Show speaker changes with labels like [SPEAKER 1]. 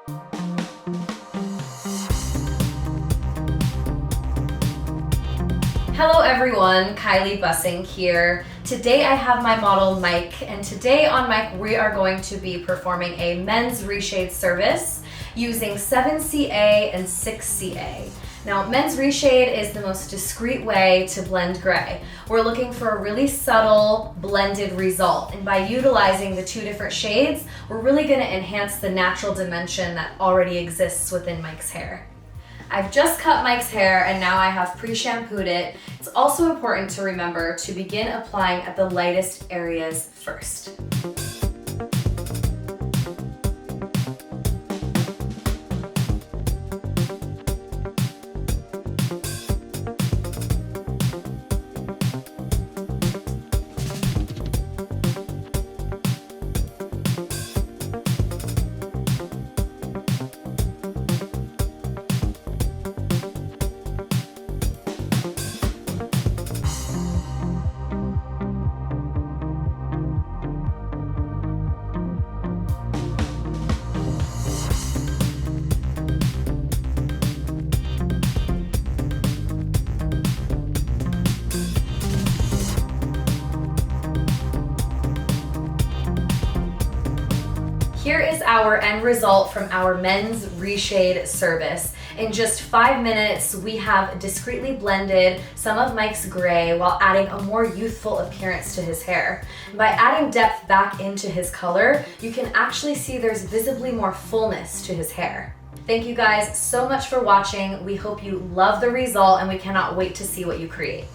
[SPEAKER 1] Hello everyone, Kylie Bussing here. Today I have my model Mike, and today on Mike we are going to be performing a men's reshade service using 7CA and 6CA. Now, men's reshade is the most discreet way to blend gray. We're looking for a really subtle blended result, and by utilizing the two different shades, we're really going to enhance the natural dimension that already exists within Mike's hair. I've just cut Mike's hair and now I have pre-shampooed it. It's also important to remember to begin applying at the lightest areas first. Here is our end result from our men's reshade service. In just 5 minutes, we have discreetly blended some of Mike's gray while adding a more youthful appearance to his hair. By adding depth back into his color, you can actually see there's visibly more fullness to his hair. Thank you guys so much for watching. We hope you love the result and we cannot wait to see what you create.